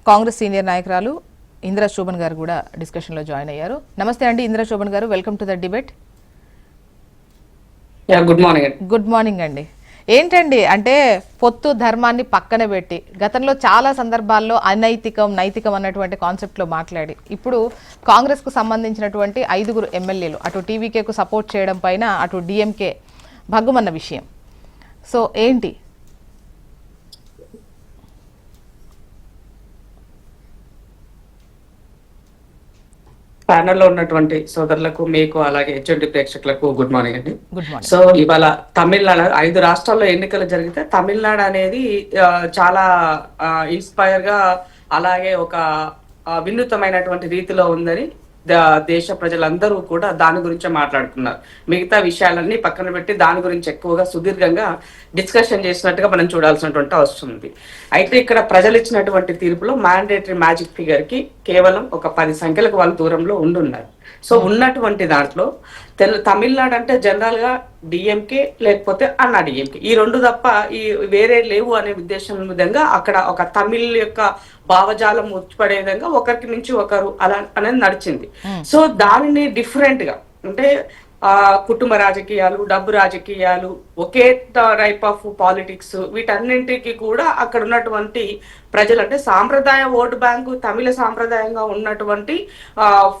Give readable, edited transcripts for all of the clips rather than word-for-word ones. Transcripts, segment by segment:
Congress senior నాయకురాలు ఇందిరా శోభన్ గారు కూడా డిస్కషన్లో జాయిన్ అయ్యారు. నమస్తే అండి ఇందిరా శోభన్ గారు, welcome to the debate. Good morning. Good morning అండి. ఏంటండి అంటే పొత్తు ధర్మాన్ని పక్కన పెట్టి గతంలో చాలా సందర్భాల్లో అనైతికం నైతికం అన్నటువంటి కాన్సెప్ట్లో మాట్లాడి ఇప్పుడు కాంగ్రెస్కు సంబంధించినటువంటి 5 ఎమ్మెల్యేలు అటు టీవీకేకు సపోర్ట్ చేయడం పైన అటు డిఎంకే భగ్గుమన్న విషయం. సో ఏంటి ప్యానెల్లో ఉన్నటువంటి సోదరులకు, మీకు అలాగే హెచ్ఎండి ప్రేక్షకులకు గుడ్ మార్నింగ్ అండి. Good morning. సో ఇవాళ తమిళనాడు 5 రాష్ట్రాల్లో ఎన్నికలు జరిగితే తమిళనాడు అనేది చాలా ఇన్స్పైర్ గా అలాగే ఒక వినూతమైనటువంటి రీతిలో ఉందని దేశ ప్రజలందరూ కూడా దాని గురించే మాట్లాడుతున్నారు. మిగతా విషయాలన్నీ పక్కన పెట్టి దాని గురించి ఎక్కువగా సుదీర్ఘంగా డిస్కషన్ చేసినట్టుగా మనం చూడాల్సినటువంటి అవసరం ఉంది. అయితే ఇక్కడ ప్రజలు ఇచ్చినటువంటి తీర్పులో మ్యాండేటరీ మ్యాజిక్ ఫిగర్ కి కేవలం ఒక 10 సంఖ్యలకు వాళ్ళు దూరంలో ఉండున్నారు. సో ఉన్నటువంటి దాంట్లో తమిళనాడు అంటే జనరల్ గా డిఎంకే లేకపోతే అన్నా డిఎంకే, ఈ 2 తప్ప ఈ వేరే లేవు అనే ఉద్దేశం విధంగా అక్కడ ఒక తమిళ్ యొక్క భావజాలం ఉచ్చిపడే విధంగా ఒకరికి నుంచి ఒకరు అలా అనేది నడిచింది. సో దానిని డిఫరెంట్ గా అంటే కుటుంబ రాజకీయాలు, డబ్బు రాజకీయాలు, ఒకే టైప్ ఆఫ్ పాలిటిక్స్, వీటన్నింటికి కూడా అక్కడ ఉన్నటువంటి ప్రజలు అంటే సాంప్రదాయ ఓటు బ్యాంకు తమిళ సాంప్రదాయంగా ఉన్నటువంటి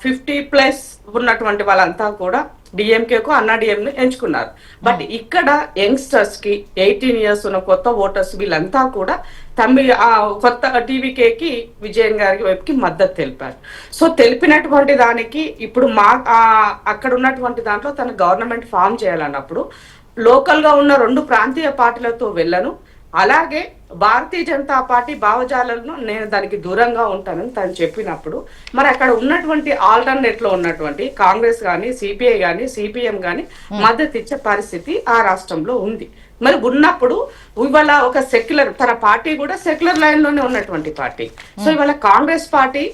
50+ ఉన్నటువంటి వాళ్ళంతా కూడా డిఎంకేకు అన్నా డిఎంని ఎంచుకున్నారు. బట్ ఇక్కడ యంగ్స్టర్స్ కి 18 years ఉన్న కొత్త ఓటర్స్ వీళ్ళంతా కూడా తమిళ కొత్త టీవీకేకి విజయన్ గారి వైపుకి మద్దతు తెలిపారు. సో తెలిపినటువంటి దానికి ఇప్పుడు అక్కడ ఉన్నటువంటి దాంట్లో తన గవర్నమెంట్ ఫామ్ చేయాలన్నప్పుడు లోకల్ గా ఉన్న 2 ప్రాంతీయ పార్టీలతో వెళ్ళను, అలాగే భారతీయ జనతా పార్టీ భావజాలను నేను దానికి దూరంగా ఉంటానని తను చెప్పినప్పుడు మరి అక్కడ ఉన్నటువంటి ఆల్టర్నేట్ లో ఉన్నటువంటి కాంగ్రెస్ కానీ, సిపిఐ కానీ, సిపిఎం కానీ మద్దతు ఇచ్చే పరిస్థితి ఆ రాష్ట్రంలో ఉంది. మరి ఉన్నప్పుడు ఇవాళ ఒక సెక్యులర్, తన పార్టీ కూడా సెక్యులర్ లైన్ లోనే ఉన్నటువంటి పార్టీ. సో ఇవాళ కాంగ్రెస్ పార్టీ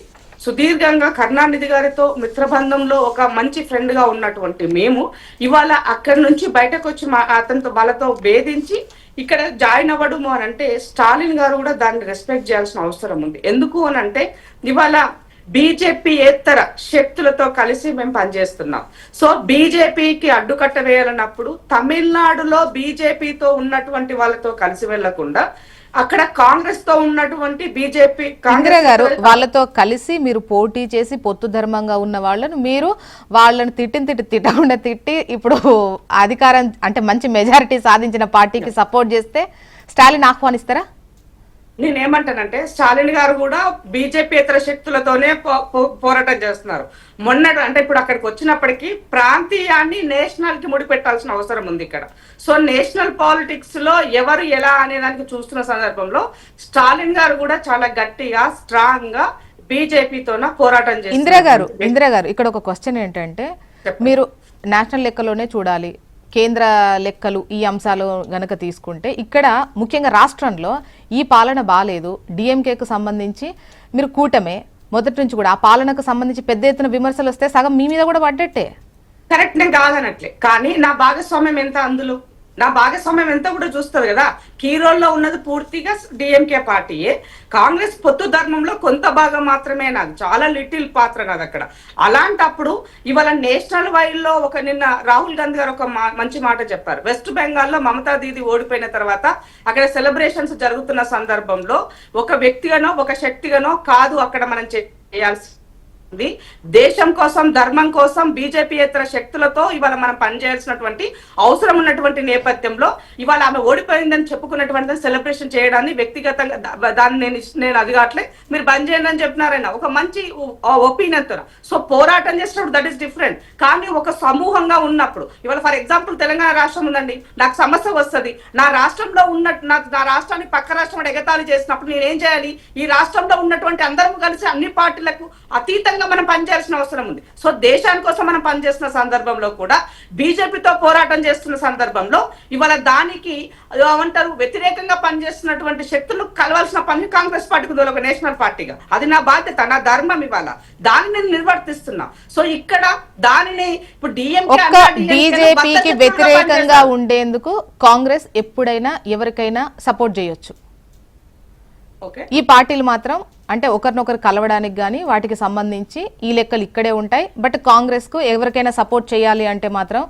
సుదీర్ఘంగా కరుణానిధి గారితో మిత్రబంధంలో ఒక మంచి ఫ్రెండ్ గా ఉన్నటువంటి మేము ఇవాళ అక్కడి నుంచి బయటకు వచ్చి అతనితో వాళ్ళతో భేదించి ఇక్కడ జాయిన్ అవ్వడము అని అంటే స్టాలిన్ గారు కూడా దాన్ని రెస్పెక్ట్ చేయాల్సిన అవసరం ఉంది. ఎందుకు అని అంటే ఇవాళ బీజేపీయేతర శక్తులతో కలిసి మేము పనిచేస్తున్నాం. సో బీజేపీకి అడ్డుకట్ట వేయాలన్నప్పుడు తమిళనాడులో బీజేపీతో ఉన్నటువంటి వాళ్ళతో కలిసి వెళ్లకుండా అక్కడ కాంగ్రెస్ తో ఉన్నటువంటి బీజేపీ కాంగ్రెస్ గారు వాళ్ళతో కలిసి మీరు పోటీ చేసి పొత్తు ధర్మంగా ఉన్న వాళ్ళను మీరు వాళ్ళని తిట్టకుండా తిట్టి ఇప్పుడు అధికారం అంటే మంచి మెజారిటీ సాధించిన పార్టీకి సపోర్ట్ చేస్తే స్టాలిన్ ఆహ్వానిస్తారా? నేనేమంటానంటే స్టాలిన్ గారు కూడా బీజేపీ ఇతర శక్తులతోనే పోరాటం చేస్తున్నారు. అంటే ఇప్పుడు అక్కడికి వచ్చినప్పటికీ ప్రాంతీయాన్ని నేషనల్ కి ముడిపెట్టాల్సిన అవసరం ఉంది ఇక్కడ. సో నేషనల్ పాలిటిక్స్ లో ఎవరు ఎలా అనే దానికి చూస్తున్న సందర్భంలో స్టాలిన్ గారు కూడా చాలా గట్టిగా స్ట్రాంగ్ గా బీజేపీతోన పోరాటం చేస్తారు. ఇందిరా గారు ఇక్కడ ఒక క్వశ్చన్ ఏంటంటే మీరు నేషనల్ లెక్కలోనే చూడాలి, కేంద్ర లెక్కలు ఈ అంశాలు గనక తీసుకుంటే ఇక్కడ ముఖ్యంగా రాష్ట్రంలో ఈ పాలన బాలేదు. డిఎంకేకు సంబంధించి మీరు కూటమే మొదటి నుంచి కూడా ఆ పాలనకు సంబంధించి పెద్ద ఎత్తున విమర్శలు వస్తే సగం మీ మీద కూడా పడ్డట్టే. కరెక్ట్, నేను కాదనట్లే, కానీ నా భాగస్వామ్యం ఎంత అందులో నా భాగస్వామ్యం ఎంత కూడా చూస్తారు కదా. కీరోల్లో ఉన్నది పూర్తిగా డిఎంకే పార్టీయే. కాంగ్రెస్ పొత్తు ధర్మంలో కొంత భాగం మాత్రమే, నాకు చాలా లిటిల్ పాత్ర కాదు అక్కడ. అలాంటప్పుడు ఇవాళ నేషనల్ వైడ్ లో నిన్న రాహుల్ గాంధీ గారు ఒక మంచి మాట చెప్పారు. వెస్ట్ బెంగాల్లో మమతా దీది ఓడిపోయిన తర్వాత అక్కడ సెలబ్రేషన్స్ జరుగుతున్న సందర్భంలో ఒక వ్యక్తిగానో ఒక శక్తిగానో కాదు అక్కడ మనం చేయాల్సి దేశం కోసం, ధర్మం కోసం బీజేపీయేతర శక్తులతో ఇవాళ మనం పనిచేయాల్సినటువంటి అవసరం ఉన్నటువంటి నేపథ్యంలో ఇవాళ ఆమె ఓడిపోయిందని చెప్పుకున్నటువంటి సెలబ్రేషన్ చేయడాన్ని వ్యక్తిగతంగా దాన్ని నేను అది కావట్లే మీరు బంద్ చేయండి అని చెప్పినారైనా ఒక మంచి ఒపీనియన్ తో. సో పోరాటం చేసినప్పుడు దట్ ఈస్ డిఫరెంట్. కానీ ఒక సమూహంగా ఉన్నప్పుడు ఇవాళ ఫర్ ఎగ్జాంపుల్ తెలంగాణ రాష్ట్రం ఉందండి, నాకు సమస్య వస్తుంది, నా రాష్ట్రంలో నా రాష్ట్రాన్ని పక్క రాష్ట్రం ఎగతాళి చేసినప్పుడు నేనేం చేయాలి? ఈ రాష్ట్రంలో ఉన్నటువంటి అందరం కలిసి అన్ని పార్టీలకు అతీతంగా మనం పనిచేయాల్సిన అవసరం ఉంది. సో దేశాని కోసం మనం పనిచేస్తున్న సందర్భంలో కూడా బీజేపీతో పోరాటం చేస్తున్న సందర్భంలో ఇవాళ దానికి ఏమంటారు వ్యతిరేకంగా పనిచేస్తున్నటువంటి శక్తులు కలవాల్సిన పని కాంగ్రెస్ పార్టీకి ఒక నేషనల్ పార్టీగా అది నా బాధ్యత, నా ధర్మం. ఇవాళ దాన్ని నేను నిర్వర్తిస్తున్నా. సో ఇక్కడ దానిని ఇప్పుడు బీజేపీకి వ్యతిరేకంగా ఉండేందుకు కాంగ్రెస్ ఎప్పుడైనా ఎవరికైనా సపోర్ట్ చేయొచ్చు. ఓకే. ఈ పార్టీలు మాత్రం అంటే ఒకరినొకరు కలవడానికి కానీ వాటికి సంబంధించి ఈ లెక్కలు ఇక్కడే ఉంటాయి. బట్ కాంగ్రెస్ కు ఎవరికైనా సపోర్ట్ చేయాలి అంటే మాత్రం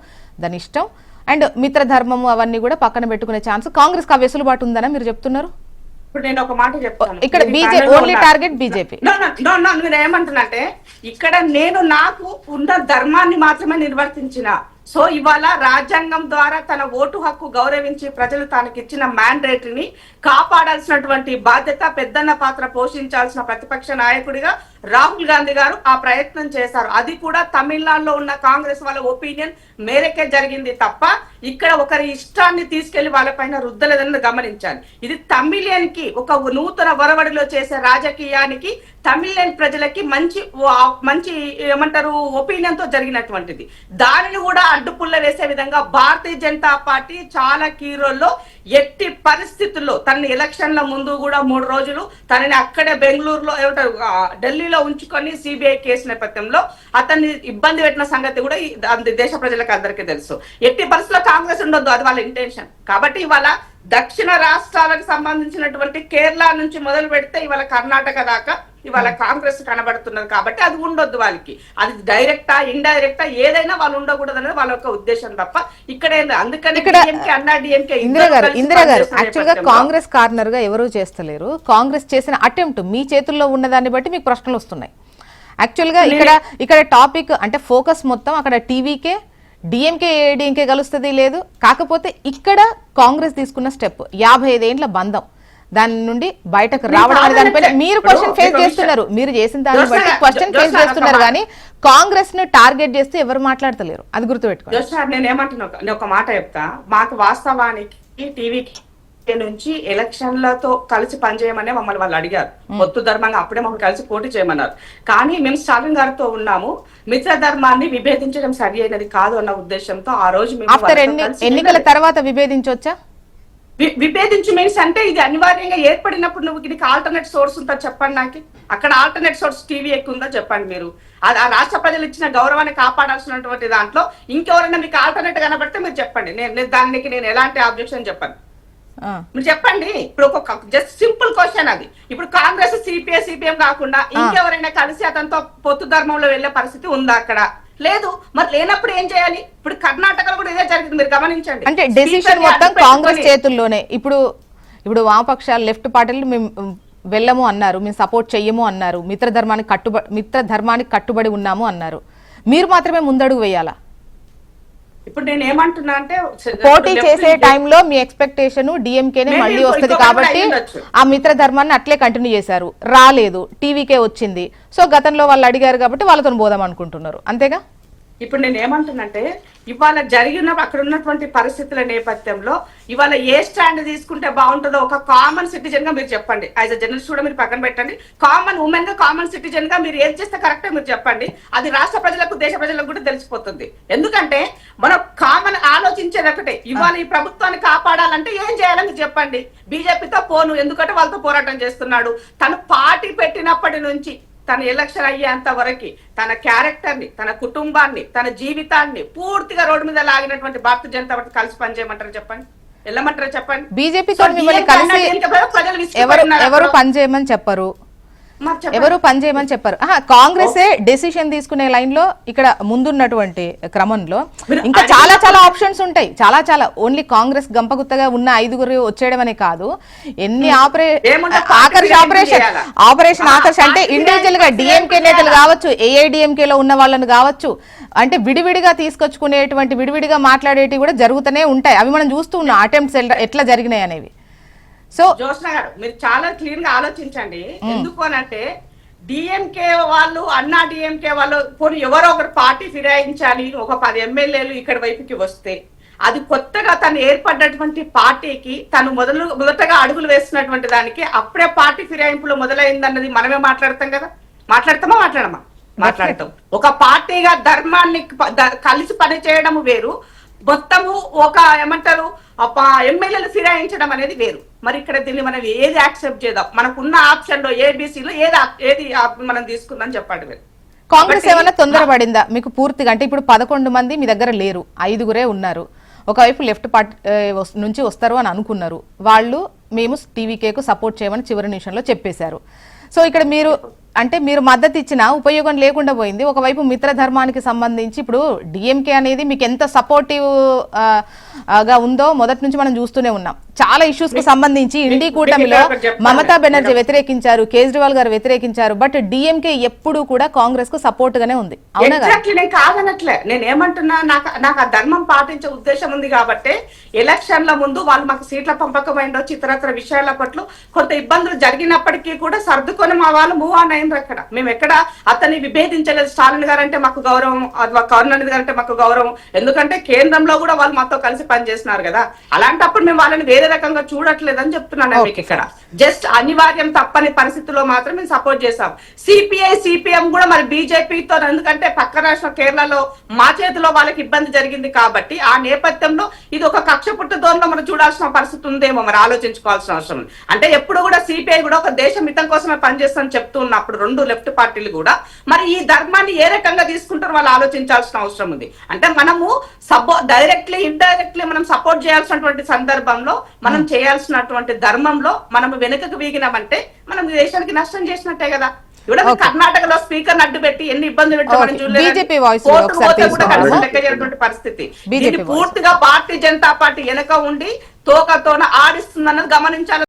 దాని ఇష్టం. అండ్ మిత్రధర్మము అవన్నీ కూడా పక్కన పెట్టుకునే ఛాన్స్ కాంగ్రెస్ కు ఆ వెసులుబాటు ఉందని మీరు చెప్తున్నారు. ఇప్పుడు నేను ఒక మాట చెప్తాను. ఇక్కడ బీజేపీ ఓన్లీ టార్గెట్ బీజేపీ. నేను ఏమంటున్నానంటే ఇక్కడ నేను నాకు ఉన్న ధర్మాన్ని మాత్రమే నిర్వర్తించిన. సో ఇవాళ రాజ్యాంగం ద్వారా తన ఓటు హక్కు గౌరవించి ప్రజలు తనకి ఇచ్చిన మ్యాండేటరీని కాపాడాల్సినటువంటి బాధ్యత, పెద్దన్న పాత్ర పోషించాల్సిన ప్రతిపక్ష నాయకుడిగా రాహుల్ గాంధీ గారు ఆ ప్రయత్నం చేశారు. అది కూడా తమిళనాడులో ఉన్న కాంగ్రెస్ వాళ్ళ ఒపీనియన్ మేరకే జరిగింది తప్ప ఇక్కడ ఒకరి ఇష్టాన్ని తీసుకెళ్లి వాళ్ళపైన రుద్దలేదని గమనించాలి. ఇది తమిళియన్ కి ఒక నూతన వరవడిలో చేసే రాజకీయానికి తమిళన్ ప్రజలకి మంచి ఏమంటారు ఒపీనియన్ తో జరిగినటువంటిది. దానిని కూడా అడ్డుపుల్ల వేసే విధంగా భారతీయ జనతా పార్టీ చాలా కీరోల్లో ఎట్టి పరిస్థితుల్లో తనని ఎలక్షన్ల ముందు కూడా 3 రోజులు తనని అక్కడే బెంగళూరులో ఏమంటారు ఢిల్లీలో ఉంచుకొని సిబిఐ కేసు నేపథ్యంలో అతన్ని ఇబ్బంది పెట్టిన సంగతి కూడా దేశ ప్రజలకు అందరికీ తెలుసు. ఎట్టి పరిస్థితుల్లో కాంగ్రెస్ ఉండొద్దు, అది వాళ్ళ ఇంటెన్షన్. కాబట్టి ఇవాళ దక్షిణ రాష్ట్రాలకు సంబంధించినటువంటి కేరళ నుంచి మొదలు పెడితే ఇవాళ కర్ణాటక దాకా ఇవాళ కాంగ్రెస్ కనబడుతున్నది. కాబట్టి అది ఉండొద్దు వాళ్ళకి. అది డైరెక్టా ఇండైరెక్టా ఏదైనా వాళ్ళు ఉండకూడదు అనేది వాళ్ళ యొక్క ఉద్దేశం తప్ప ఇక్కడ అందుకని ఇందిరా గారు యాక్చువల్ గా కాంగ్రెస్ కార్నర్ గా ఎవరు చేస్తలేరు. కాంగ్రెస్ చేసిన అటెంప్ట్ మీ చేతుల్లో ఉన్న దాన్ని బట్టి మీకు ప్రశ్నలు వస్తున్నాయి. యాక్చువల్ గా ఇక్కడ టాపిక్ అంటే ఫోకస్ మొత్తం అక్కడ టీవీకే డిఎంకే ఏడీఎంకే కలుస్తుంది లేదు. కాకపోతే ఇక్కడ కాంగ్రెస్ తీసుకున్న స్టెప్ 55 ఏండ్ల బంధం దాని నుండి బయటకు రావడం అనే దానిపైన మీరు క్వశ్చన్ ఫేస్ చేస్తున్నారు. మీరు చేసిన దాన్ని బట్టి క్వశ్చన్ ఫేస్ చేస్తున్నారు కానీ కాంగ్రెస్ ను టార్గెట్ చేస్తే ఎవరు మాట్లాడతలేరు. అది గుర్తుపెట్టుకోండి. నేను ఏమంటున్నా, నేను ఒక మాట చెప్తా. మాకు వాస్తవానికి టీవీకి నుంచి ఎలక్షన్లతో కలిసి పనిచేయమనే మమ్మల్ని వాళ్ళు అడిగారు. పొత్తు ధర్మంగా అప్పుడే మమ్మల్ని కలిసి పోటీ చేయమన్నారు. కానీ మేము స్టాలిన్ గారితో ఉన్నాము. మిత్ర ధర్మాన్ని విభేదించడం సరి అయినది కాదు అన్న ఉద్దేశంతో ఆ రోజు ఎన్నికల తర్వాత విభేదించవచ్చా? విభేదించి మీన్స్ అంటే ఇది అనివార్యంగా ఏర్పడినప్పుడు నువ్వు దీనికి ఆల్టర్నేట్ సోర్స్ ఉందా చెప్పండి. నాకు అక్కడ ఆల్టర్నేట్ సోర్స్ టీవీ ఎక్కువ ఉందా చెప్పండి. మీరు ఆ రాష్ట్ర ప్రజలు ఇచ్చిన గౌరవాన్ని కాపాడాల్సినటువంటి దాంట్లో ఇంకెవరైనా మీకు ఆల్టర్నేట్ కనబడితే మీరు చెప్పండి. దానికి నేను ఎలాంటి ఆబ్జెక్షన్ చెప్పను. మీరు చెప్పండి. ఇప్పుడు ఒక జస్ట్ సింపుల్ క్వశ్చన్ అది. ఇప్పుడు కాంగ్రెస్ సిపిఎం కాకుండా ఇంకెవరైనా కలిసి అతనితో పొత్తు ధర్మంలో వెళ్లే పరిస్థితి ఉందా? అక్కడ లేదు. మరి లేనప్పుడు ఏం చేయాలి? ఇప్పుడు కర్ణాటకలో కూడా ఇదే జరిగింది, మీరు గమనించండి. అంటే డెసిషన్ మొత్తం కాంగ్రెస్ చేతుల్లోనే. ఇప్పుడు వామపక్షాలు లెఫ్ట్ పార్టీలు మేము వెళ్ళము అన్నారు, మేము సపోర్ట్ చెయ్యము అన్నారు, మిత్ర ధర్మానికి కట్టుబడి ఉన్నాము అన్నారు. మీరు మాత్రమే ముందడుగు వేయాలా? ఇప్పుడు నేను ఏమంటున్నా అంటే పోటీ చేసే టైంలో మీ ఎక్స్పెక్టేషన్ డిఎంకేనే మళ్ళీ వస్తుంది కాబట్టి ఆ మిత్ర ధర్మాన్ని అట్లే కంటిన్యూ చేశారు. రాలేదు, టీవీకే వచ్చింది. సో గతంలో వాళ్ళు అడిగారు కాబట్టి వాళ్ళతో పోదాం అనుకుంటున్నారు, అంతేగా? ఇప్పుడు నేను ఏమంటున్నంటే ఇవాళ జరిగిన అక్కడ ఉన్నటువంటి పరిస్థితుల నేపథ్యంలో ఇవాళ ఏ స్టాండ్ తీసుకుంటే బాగుంటుందో ఒక కామన్ సిటిజన్ గా మీరు చెప్పండి. యాజ్ అ జర్నలిస్ట్ కూడా మీరు పక్కన పెట్టండి. కామన్ ఉమెన్ గా, కామన్ సిటిజన్ గా మీరు ఏం చేస్తే కరెక్టే మీరు చెప్పండి. అది రాష్ట్ర ప్రజలకు, దేశ ప్రజలకు కూడా తెలిసిపోతుంది. ఎందుకంటే మనం కామన్ ఆలోచించేది ఒకటే. ఇవాళ ఈ ప్రభుత్వాన్ని కాపాడాలంటే ఏం చేయాలని మీరు చెప్పండి. బీజేపీతో పోను, ఎందుకంటే వాళ్ళతో పోరాటం చేస్తున్నాడు. తను పార్టీ పెట్టినప్పటి నుంచి తన ఎలక్షన్ అయ్యేంత వరకు తన క్యారెక్టర్ ని, తన కుటుంబాన్ని, తన జీవితాన్ని పూర్తిగా రోడ్డు మీద లాగినటువంటి భారతీయ జనతా పార్టీ కలిసి పనిచేయమంటారు చెప్పండి, వెళ్ళమంటారు చెప్పండి. బీజేపీతో ఎవరు పనిచేయమని చెప్పరు, ఎవరు పనిచేయమని చెప్పారు. కాంగ్రెసే డెసిషన్ తీసుకునే లైన్ లో ఇక్కడ ముందున్నటువంటి క్రమంలో ఇంకా చాలా చాలా ఆప్షన్స్ ఉంటాయి. చాలా ఓన్లీ కాంగ్రెస్ గంపగుత్తగా ఉన్న 5 వచ్చేయడం అనే కాదు. ఎన్ని ఆపరేషన్ ఆకర్ష్ అంటే ఇండివిజువల్ గా డిఎంకే నేతలు కావచ్చు, ఏఐడిఎంకే లో ఉన్న వాళ్ళని కావచ్చు, అంటే విడివిడిగా తీసుకొచ్చుకునేటువంటి విడివిడిగా మాట్లాడేటివి కూడా జరుగుతూనే ఉంటాయి. అవి మనం చూస్తూ ఉన్నాం అటెంప్ట్స్ ఎట్లా జరిగినాయి అనేవి. సో జోష్న గారు మీరు చాలా క్లియర్ గా ఆలోచించండి. ఎందుకు అనంటే డిఎంకే వాళ్ళు, అన్నా డిఎంకే వాళ్ళు పోనీ ఎవరో ఒకరు పార్టీ ఫిరాయించాలి, ఒక 10 ఎమ్మెల్యేలు ఇక్కడ వైపుకి వస్తే అది కొత్తగా తను ఏర్పడినటువంటి పార్టీకి తను మొదటగా అడుగులు వేస్తున్నటువంటి దానికి అప్పుడే పార్టీ ఫిరాయింపులు మొదలైందన్నది మనమే మాట్లాడతాం కదా. మాట్లాడతాం. ఒక పార్టీగా ధర్మాన్ని కలిసి పని చేయడం వేరు, మొత్తము ఒక ఏమంటారు ఎమ్మెల్యేలు ఫిరాయించడం అనేది వేరు. మరి ఇక్కడ దీన్ని మనం ఏది యాక్సెప్ట్ చేద్దాం? మనకున్న ఆప్షన్ లో ఏబిసిలో ఏది మనం తీసుకుందాం చెప్పండి. మీరు కాంగ్రెస్ ఏమైనా తొందరపడిందా మీకు పూర్తిగా? అంటే ఇప్పుడు 11 మంది మీ దగ్గర లేరు, 5 ఉన్నారు. ఒకవైపు లెఫ్ట్ పార్టీ నుంచి వస్తారు అని అనుకున్నారు. వాళ్ళు మేము టీవీకేకు సపోర్ట్ చేయమని చివరి నిమిషంలో చెప్పేశారు. సో ఇక్కడ మీరు అంటే మీరు మద్దతు ఇచ్చినా ఉపయోగం లేకుండా పోయింది. ఒకవైపు మిత్రధర్మానికి సంబంధించి ఇప్పుడు డిఎంకే అనేది మీకు ఎంత సపోర్టివ్ గా ఉందో మొదటి నుంచి మనం చూస్తూనే ఉన్నాం. చాలా ఇష్యూస్ కు సంబంధించి ఇండి కూటమిలో మమతా బెనర్జీ వ్యతిరేకించారు, కేజ్రీవాల్ గారు వ్యతిరేకించారు. బట్ డిఎంకే ఎప్పుడు కూడా కాంగ్రెస్ కు సపోర్ట్ గానే ఉంది. అవునా కదా? నేను కాదనట్లే, నేను ఏమంటున్నా, నాకు ఆ ధర్మం పాటించే ఉద్దేశం ఉంది కాబట్టి ఎలక్షన్ల ముందు వాళ్ళు మాకు సీట్ల పంపకమైందో ఇతరత్ర విషయాల పట్ల కొంత ఇబ్బందులు జరిగినప్పటికీ కూడా సర్దుకొని మా వాళ్ళు మూవ్ ఆన్ అయినరు. అక్కడ మేము ఎక్కడ అతన్ని విభేదించలేదు. స్టాలిన్ గారు అంటే మాకు గౌరవం, కరుణానిధి గారు అంటే మాకు గౌరవం. ఎందుకంటే కేంద్రంలో కూడా వాళ్ళు మాతో కలిసి పనిచేస్తున్నారు కదా. అలాంటప్పుడు మేము వాళ్ళని వేరే రకంగా చూడట్లేదని చెప్తున్నాను మీకు. ఇక్కడ జస్ట్ అనివార్యం తప్పని పరిస్థితుల్లో మాత్రం మేము సపోర్ట్ చేసాం. సిపిఐ సిపిఎం కూడా మరి బీజేపీతో, ఎందుకంటే పక్క రాష్ట్రం కేరళలో మా చేతిలో వాళ్ళకి ఇబ్బంది జరిగింది కాబట్టి ఆ నేపథ్యంలో ఇది ఒక కక్ష పుట్టు ధోరణిలో మనం చూడాల్సిన పరిస్థితి ఉందేమో, మరి ఆలోచించుకోవాల్సిన అవసరం ఉంది. అంటే ఎప్పుడు కూడా సిపిఐ కూడా ఒక దేశ మితం కోసమే పనిచేస్తామని చెప్తూ ఉన్నప్పుడు రెండు లెఫ్ట్ పార్టీలు కూడా మరి ఈ ధర్మాన్ని ఏ రకంగా తీసుకుంటారో వాళ్ళు ఆలోచించాల్సిన అవసరం ఉంది. అంటే మనము డైరెక్ట్లీ ఇండైరెక్ట్లీ మనం సపోర్ట్ చేయాల్సినటువంటి సందర్భంలో మనం చేయాల్సినటువంటి ధర్మంలో మనం వెనుకకు వీగినామంటే మనం దేశానికి నష్టం చేసినట్టే కదా. ఇప్పుడు కర్ణాటకలో స్పీకర్ అడ్డు పెట్టి ఎన్ని ఇబ్బందులు పెట్టి మనం చూడలేదు. లెక్క చేసినటువంటి పరిస్థితి. దీన్ని పూర్తిగా భారతీయ జనతా పార్టీ వెనక ఉండి తోకతోన ఆడిస్తుందన్నది గమనించాలి.